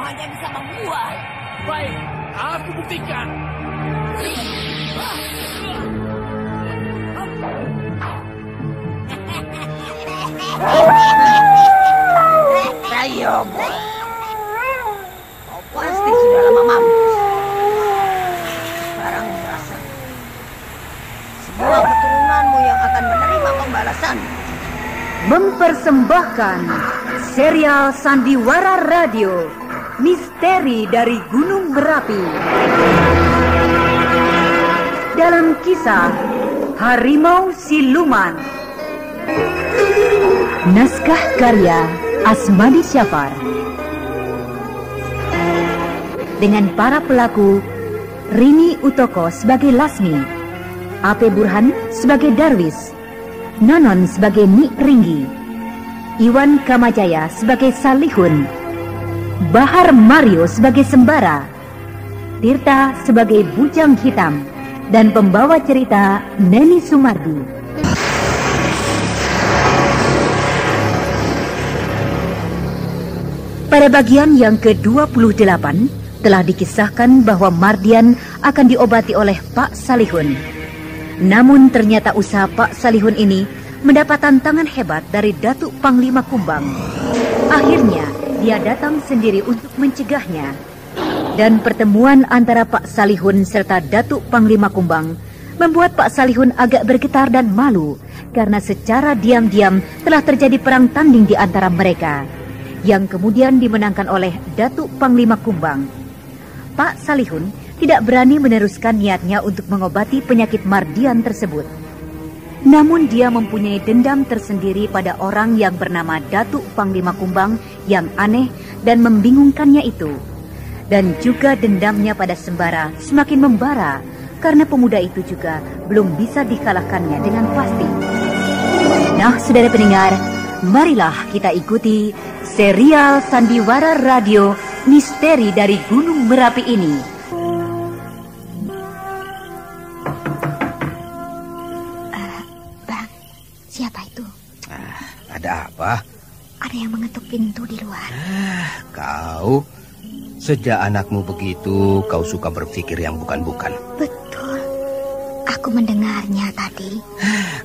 hanya bisa membuat. Baik, aku buktikan. Prayogo, kau pasti sudah lama mampus. Sekarang merasa semua keturunanmu yang akan menerima pembalasan. Mempersembahkan serial Sandiwara Radio Misteri dari Gunung Merapi. Dalam kisah Harimau Siluman. Naskah karya Asmadi Syafar. Dengan para pelaku Rini Utoko sebagai Lasmi, Ape Burhan sebagai Darwis, Nonon sebagai Nik Ringgi, Iwan Kamajaya sebagai Salihun, Bahar Mario sebagai Sembara, Tirta sebagai Bujang Hitam, dan pembawa cerita Neni Sumardi. Pada bagian yang ke-28 telah dikisahkan bahwa Mardian akan diobati oleh Pak Salihun. Namun ternyata usaha Pak Salihun ini mendapat tantangan hebat dari Datuk Panglima Kumbang. Akhirnya dia datang sendiri untuk mencegahnya. Dan pertemuan antara Pak Salihun serta Datuk Panglima Kumbang membuat Pak Salihun agak bergetar dan malu karena secara diam-diam telah terjadi perang tanding di antara mereka, yang kemudian dimenangkan oleh Datuk Panglima Kumbang. Pak Salihun tidak berani meneruskan niatnya untuk mengobati penyakit Mardian tersebut. Namun dia mempunyai dendam tersendiri pada orang yang bernama Datuk Panglima Kumbang yang aneh dan membingungkannya itu. Dan juga dendamnya pada Sembara semakin membara karena pemuda itu juga belum bisa dikalahkannya dengan pasti. Nah, saudara pendengar, marilah kita ikuti serial Sandiwara Radio Misteri dari Gunung Merapi ini. Bang, siapa itu? Ada apa? Ada yang mengetuk pintu di luar. Kau, sejak anakmu begitu, kau suka berpikir yang bukan-bukan. Betul, aku mendengarnya tadi.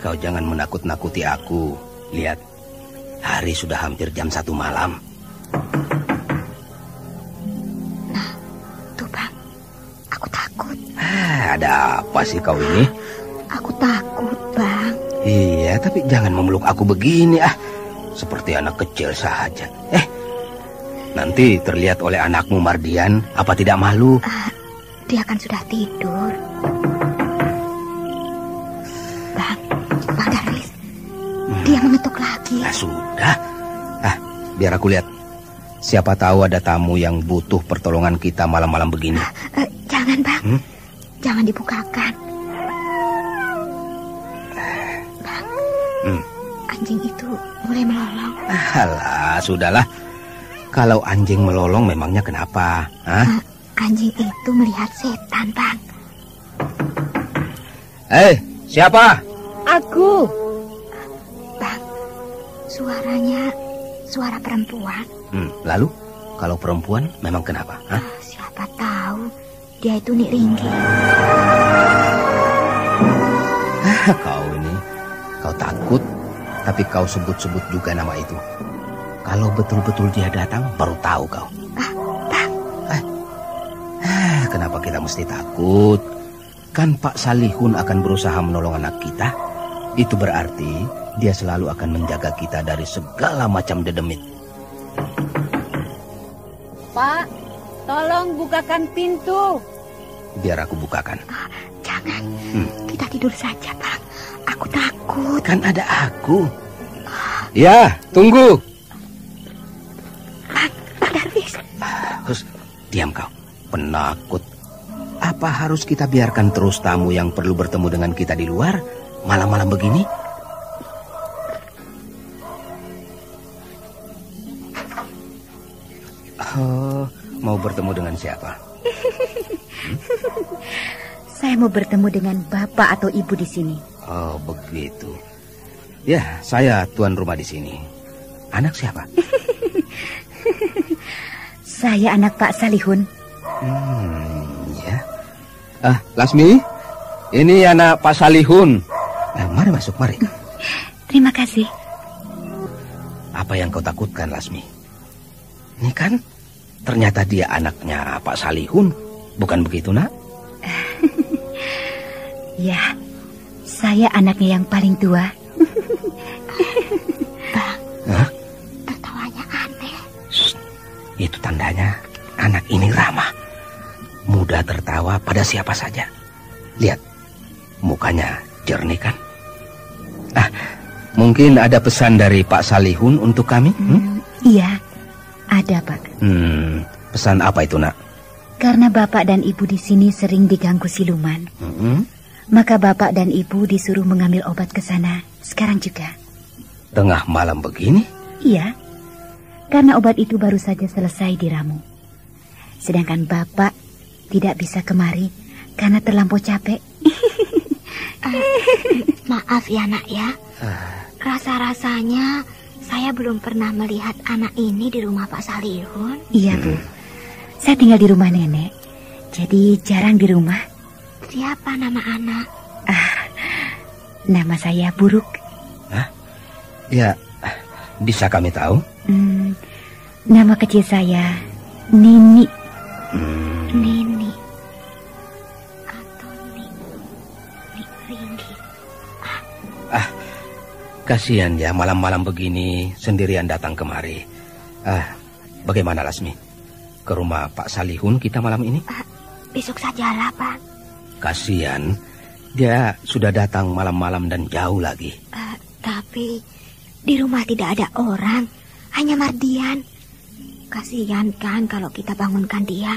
Kau jangan menakut-nakuti aku. Lihat, hari sudah hampir jam 1 malam. Nah, tuh Bang, aku takut. Ada apa sih kau ini? Aku takut, Bang. Iya, tapi jangan memeluk aku begini seperti anak kecil saja. Nanti terlihat oleh anakmu Mardian, apa tidak malu? Dia kan sudah tidur. Bang Darwis, dia mengetuk lagi. Sudah. Biar aku lihat. Siapa tahu ada tamu yang butuh pertolongan kita malam-malam begini. Jangan, Bang. Jangan dibukakan. Bang, anjing itu mulai melolong. Alah, sudahlah. Kalau anjing melolong memangnya kenapa? Anjing itu melihat setan, Bang. Siapa? Aku. Bang, suaranya suara perempuan. Lalu, kalau perempuan memang kenapa? Siapa tahu dia itu Nik Ringgi. Kau takut, tapi kau sebut-sebut juga nama itu. Kalau betul-betul dia datang, baru tahu kau. Bang. Kenapa kita mesti takut? Kan Pak Salihun akan berusaha menolong anak kita. Itu berarti dia selalu akan menjaga kita dari segala macam dedemit. Pak, tolong bukakan pintu. Biar aku bukakan. Jangan, kita tidur saja, Bang. Aku takut. Kan ada aku. Ya, tunggu. Bang Darwis. Diam kau, penakut. Apa harus kita biarkan terus tamu yang perlu bertemu dengan kita di luar malam-malam begini? Mau bertemu dengan siapa? Saya mau bertemu dengan bapak atau ibu di sini. Oh, begitu. Ya, saya tuan rumah di sini. Anak siapa? Saya anak Pak Salihun. Ya. Lasmi, ini anak Pak Salihun. Mari masuk, mari. Terima kasih. Apa yang kau takutkan, Lasmi? Ini kan ternyata dia anaknya Pak Salihun. Bukan begitu, nak? Ya, saya anaknya yang paling tua. Bang, Hah? tertawanya aneh. Shh, itu tandanya anak ini ramah. Mudah tertawa pada siapa saja. Lihat, mukanya jernih kan? Mungkin ada pesan dari Pak Salihun untuk kami? Iya, ada Pak. Pesan apa itu, nak? Karena Bapak dan Ibu di sini sering diganggu siluman, maka Bapak dan Ibu disuruh mengambil obat ke sana sekarang juga. Tengah malam begini? Iya, karena obat itu baru saja selesai diramu. Sedangkan Bapak tidak bisa kemari karena terlampau capek. Maaf ya nak ya. Rasa-rasanya saya belum pernah melihat anak ini di rumah Pak Salihun. Iya Bu, saya tinggal di rumah nenek, jadi jarang di rumah. Siapa nama anak? Nama saya Buruk. Ya, bisa kami tahu? Nama kecil saya Nini. Nini. Atau Nik Ringgi. Kasihan ya malam-malam begini sendirian datang kemari. Bagaimana Lasmi? Ke rumah Pak Salihun kita malam ini? Besok sajalah Pak. Kasihan, dia sudah datang malam-malam dan jauh lagi. Tapi di rumah tidak ada orang, hanya Mardian. Kasihan kan kalau kita bangunkan dia.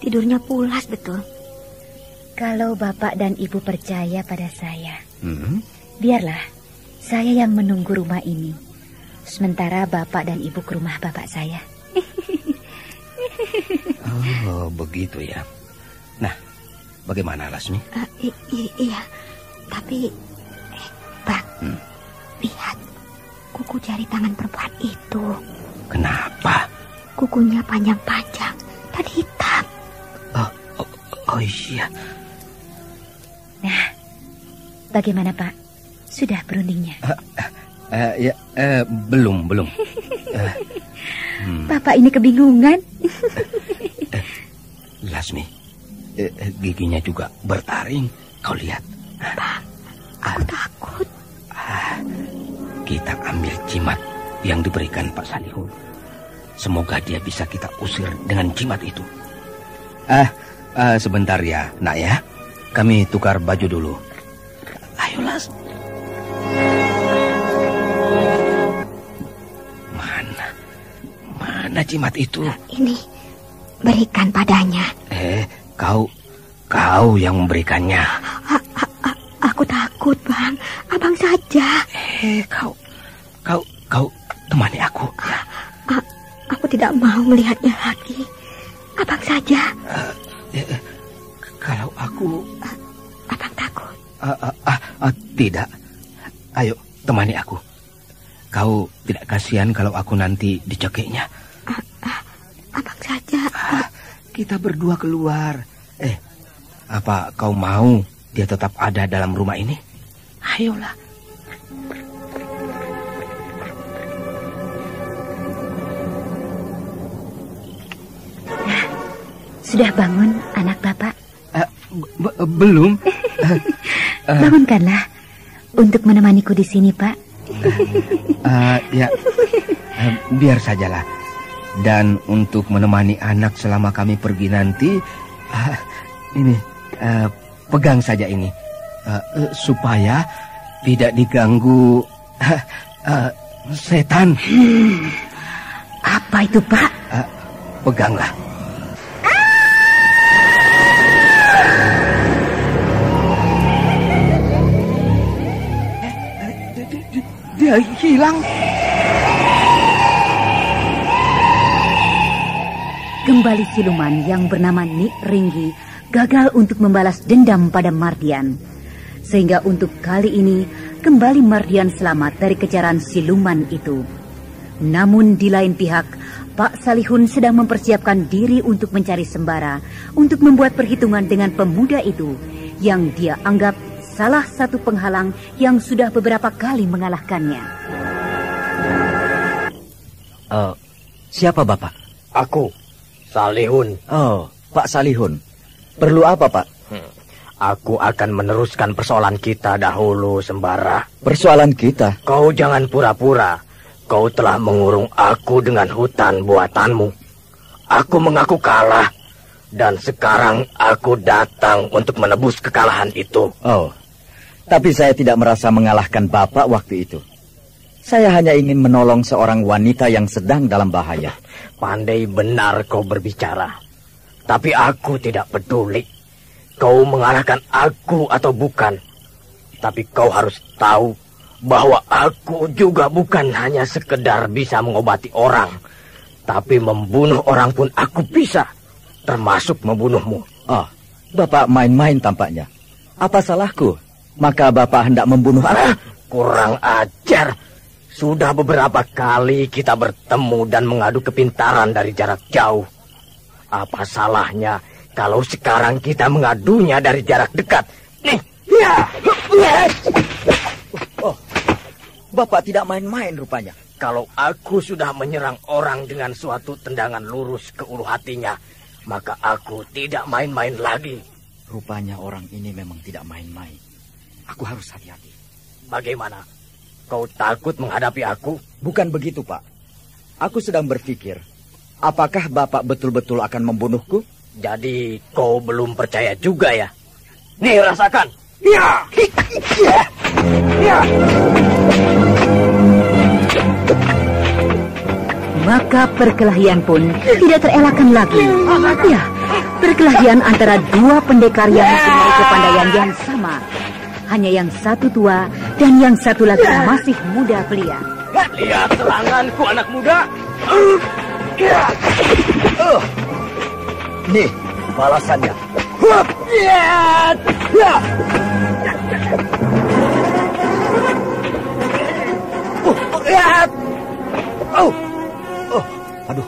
Tidurnya pulas betul. Kalau Bapak dan Ibu percaya pada saya, biarlah saya yang menunggu rumah ini. Sementara Bapak dan Ibu ke rumah Bapak saya. Oh, begitu ya. Nah, bagaimana Lasmi? Iya, tapi Bang, lihat kuku jari tangan perempuan itu. Kenapa? Kukunya panjang-panjang dan hitam. Oh iya. Nah, bagaimana Pak? Sudah berundingnya? Belum. Bapak ini kebingungan. Lasmi, giginya juga bertaring. Kau lihat. Bang, aku takut. Kita ambil jimat yang diberikan Pak Salihun. Semoga dia bisa kita usir dengan jimat itu. Sebentar ya, nak ya. Kami tukar baju dulu. Ayo, Las. Mana jimat itu? Ini, berikan padanya. Kau yang memberikannya. Aku takut, Bang. Abang saja. Kau temani aku. Ya. Aku tidak mau melihatnya lagi. Abang saja. Kalau aku... Abang takut? Tidak. Ayo, temani aku. Kau tidak kasihan kalau aku nanti dicekiknya? Abang saja. Kita berdua keluar. Apa kau mau dia tetap ada dalam rumah ini? Ayolah. Sudah bangun anak Bapak? Belum. Bangunkanlah untuk menemaniku di sini, Pak. Biar sajalah. Dan untuk menemani anak selama kami pergi nanti, ini pegang saja ini, supaya tidak diganggu setan. Apa itu, Pak? Peganglah. Dia hilang. Kembali siluman yang bernama Nik Ringgi gagal untuk membalas dendam pada Mardian. Sehingga untuk kali ini kembali Mardian selamat dari kejaran siluman itu. Namun di lain pihak, Pak Salihun sedang mempersiapkan diri untuk mencari sembara, untuk membuat perhitungan dengan pemuda itu yang dia anggap salah satu penghalang yang sudah beberapa kali mengalahkannya. Siapa Bapak? Aku, Salihun. Oh, Pak Salihun. Perlu apa, Pak? Aku akan meneruskan persoalan kita dahulu, Sembara. Persoalan kita? Kau jangan pura-pura. Kau telah mengurung aku dengan hutan buatanmu. Aku mengaku kalah. Dan sekarang aku datang untuk menebus kekalahan itu. Oh, tapi saya tidak merasa mengalahkan Bapak waktu itu. Saya hanya ingin menolong seorang wanita yang sedang dalam bahaya. Pandai benar kau berbicara. Tapi aku tidak peduli. Kau mengalahkan aku atau bukan. Tapi kau harus tahu bahwa aku juga bukan hanya sekedar bisa mengobati orang. Tapi membunuh orang pun aku bisa. Termasuk membunuhmu. Oh, Bapak main-main tampaknya. Apa salahku? Maka Bapak hendak membunuh aku? Kurang ajar. Sudah beberapa kali kita bertemu dan mengadu kepintaran dari jarak jauh. Apa salahnya kalau sekarang kita mengadunya dari jarak dekat? Nih. Oh, Bapak tidak main-main rupanya. Kalau aku sudah menyerang orang dengan suatu tendangan lurus ke ulu hatinya, maka aku tidak main-main lagi. Rupanya orang ini memang tidak main-main. Aku harus hati-hati. Bagaimana? Kau takut menghadapi aku? Bukan begitu, Pak. Aku sedang berpikir, apakah Bapak betul-betul akan membunuhku? Jadi kau belum percaya juga ya? Nih, rasakan. Ya! Ya! Maka perkelahian pun tidak terelakkan lagi. Ya, perkelahian antara dua pendekar yang mempunyai kepandaian yang sama. Hanya yang satu tua dan yang satu lagi masih muda belia. Lihat seranganku, anak muda. Nih, balasannya. Aduh,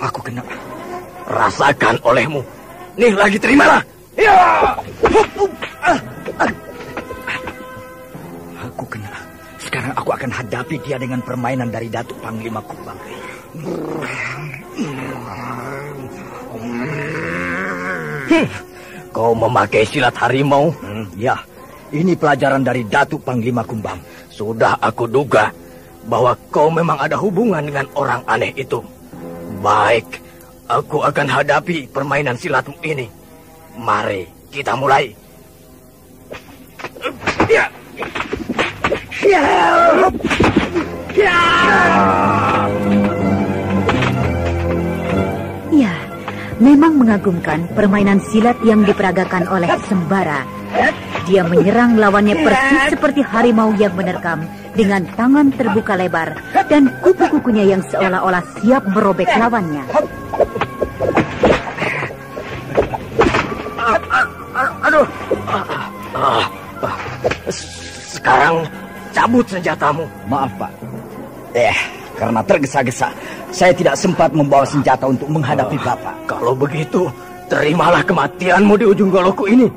aku kena. Rasakan olehmu. Nih, lagi terimalah. Aku kena. Sekarang aku akan hadapi dia dengan permainan dari Datuk Panglima Kumbang. Kau memakai silat harimau? Ya, ini pelajaran dari Datuk Panglima Kumbang. Sudah aku duga bahwa kau memang ada hubungan dengan orang aneh itu. Baik, aku akan hadapi permainan silatmu ini. Mari kita mulai. Ya. Ya, memang mengagumkan permainan silat yang diperagakan oleh Sembara. Dia menyerang lawannya persis seperti harimau yang menerkam dengan tangan terbuka lebar dan kuku-kukunya yang seolah-olah siap merobek lawannya. Aduh. Sekarang cabut senjatamu. Maaf, Pak. Karena tergesa-gesa, saya tidak sempat membawa senjata untuk menghadapi Bapak. Kalau begitu, terimalah kematianmu di ujung golokku ini.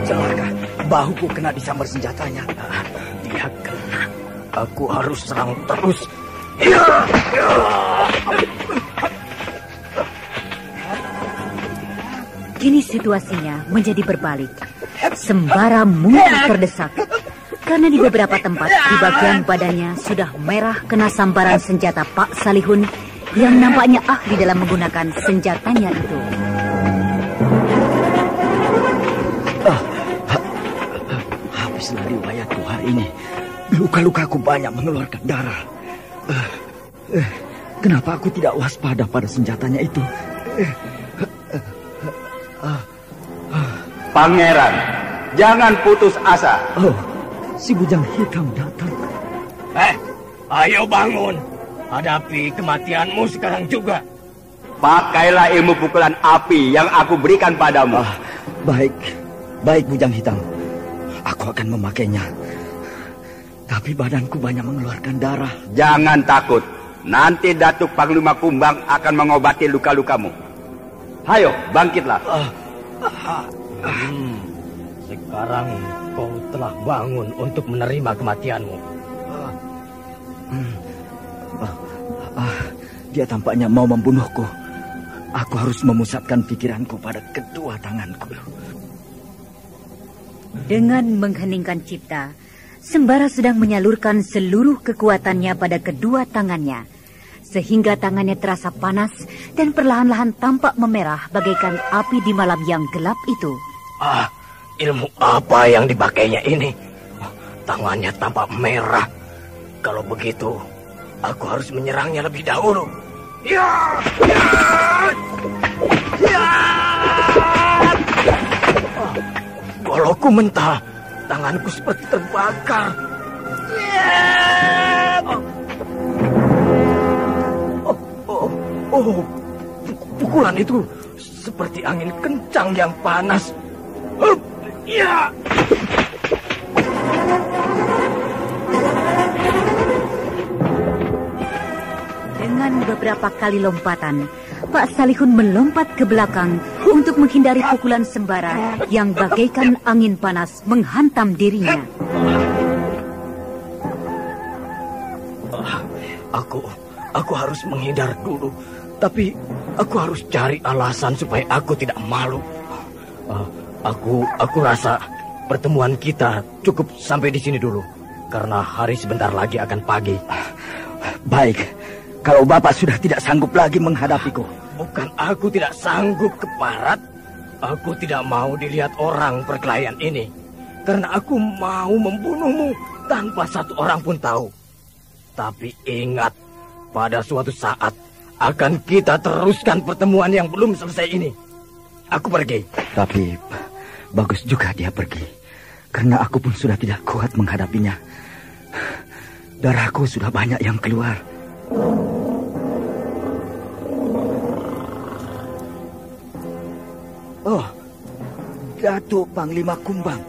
Celaka, bahuku kena disambar senjatanya. Dia kena. Aku harus serang terus. Kini situasinya menjadi berbalik. Sembara mulai terdesak. Karena di beberapa tempat di bagian badannya sudah merah kena sambaran senjata Pak Salihun yang nampaknya ahli dalam menggunakan senjatanya itu. Habislah riwayatku hari ini. Luka-lukaku banyak mengeluarkan darah. Kenapa aku tidak waspada pada senjatanya itu? Pangeran, jangan putus asa. Oh, si bujang hitam datang. Ayo bangun. Hadapi kematianmu sekarang juga. pakailah ilmu pukulan api yang aku berikan padamu. Baik Bujang Hitam. Aku akan memakainya. Tapi badanku banyak mengeluarkan darah. Jangan takut. Nanti Datuk Panglima Kumbang akan mengobati luka-lukamu. Hayo, bangkitlah. Sekarang kau telah bangun untuk menerima kematianmu. Dia tampaknya mau membunuhku. Aku harus memusatkan pikiranku pada kedua tanganku. Dengan mengheningkan cipta, Sembara sedang menyalurkan seluruh kekuatannya pada kedua tangannya, sehingga tangannya terasa panas dan perlahan-lahan tampak memerah bagaikan api di malam yang gelap itu. Ilmu apa yang dipakainya ini? Tangannya tampak merah. Kalau begitu, aku harus menyerangnya lebih dahulu. Golokku mentah, tanganku seperti terbakar. Pukulan itu seperti angin kencang yang panas. Dengan beberapa kali lompatan, Pak Salihun melompat ke belakang untuk menghindari pukulan Sembara yang bagaikan angin panas menghantam dirinya. Aku harus menghindar dulu, tapi aku harus cari alasan supaya aku tidak malu. Aku rasa pertemuan kita cukup sampai di sini dulu, karena hari sebentar lagi akan pagi. Baik, kalau Bapak sudah tidak sanggup lagi menghadapiku. Bukan aku tidak sanggup ke barat. Aku tidak mau dilihat orang perkelahian ini, karena aku mau membunuhmu tanpa satu orang pun tahu. Tapi ingat, pada suatu saat akan kita teruskan pertemuan yang belum selesai ini. Aku pergi. Tapi bagus juga dia pergi, karena aku pun sudah tidak kuat menghadapinya. Darahku sudah banyak yang keluar. Datuk Panglima Kumbang.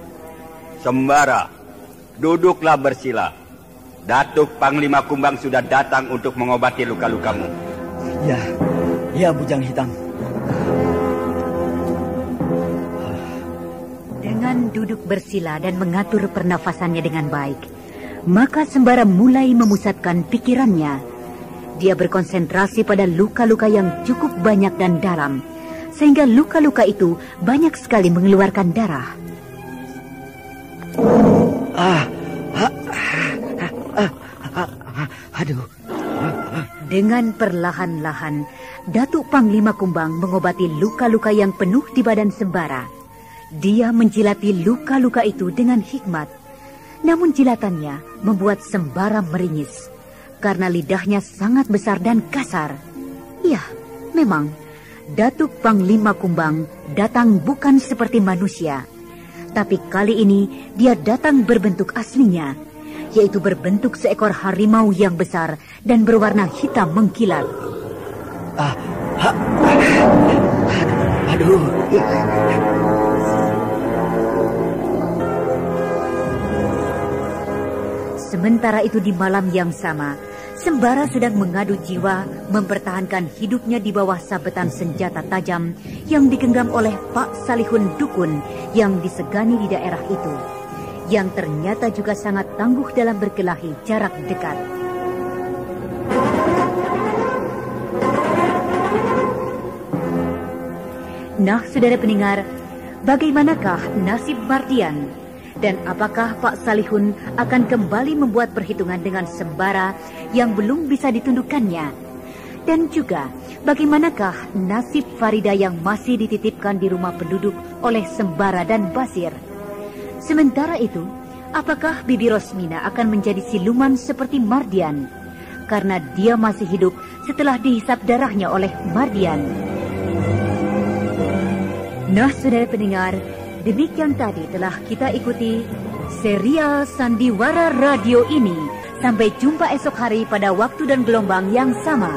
Sembara, duduklah bersila. Datuk Panglima Kumbang sudah datang untuk mengobati luka-lukamu. Ya Bujang Hitam. Dengan duduk bersila dan mengatur pernafasannya dengan baik, maka Sembara mulai memusatkan pikirannya. Dia berkonsentrasi pada luka-luka yang cukup banyak dan dalam, sehingga luka-luka itu banyak sekali mengeluarkan darah. Aduh. Dengan perlahan-lahan, Datuk Panglima Kumbang mengobati luka-luka yang penuh di badan Sembara. Dia menjilati luka-luka itu dengan hikmat. Namun jilatannya membuat Sembara meringis, karena lidahnya sangat besar dan kasar. Ya, memang Datuk Panglima Kumbang datang bukan seperti manusia, tapi kali ini dia datang berbentuk aslinya, yaitu berbentuk seekor harimau yang besar dan berwarna hitam mengkilat. Aduh. Sementara itu di malam yang sama, Sembara sedang mengadu jiwa mempertahankan hidupnya di bawah sabetan senjata tajam yang digenggam oleh Pak Salihun Dukun yang disegani di daerah itu, yang ternyata juga sangat tangguh dalam berkelahi jarak dekat. Nah, saudara pendengar, bagaimanakah nasib Mardian? Dan apakah Pak Salihun akan kembali membuat perhitungan dengan Sembara yang belum bisa ditundukkannya? Dan juga bagaimanakah nasib Farida yang masih dititipkan di rumah penduduk oleh Sembara dan Basir? Sementara itu, apakah Bibi Rosmina akan menjadi siluman seperti Mardian? Karena dia masih hidup setelah dihisap darahnya oleh Mardian. Nah, saudara pendengar, demikian tadi telah kita ikuti serial Sandiwara Radio ini. Sampai jumpa esok hari pada waktu dan gelombang yang sama.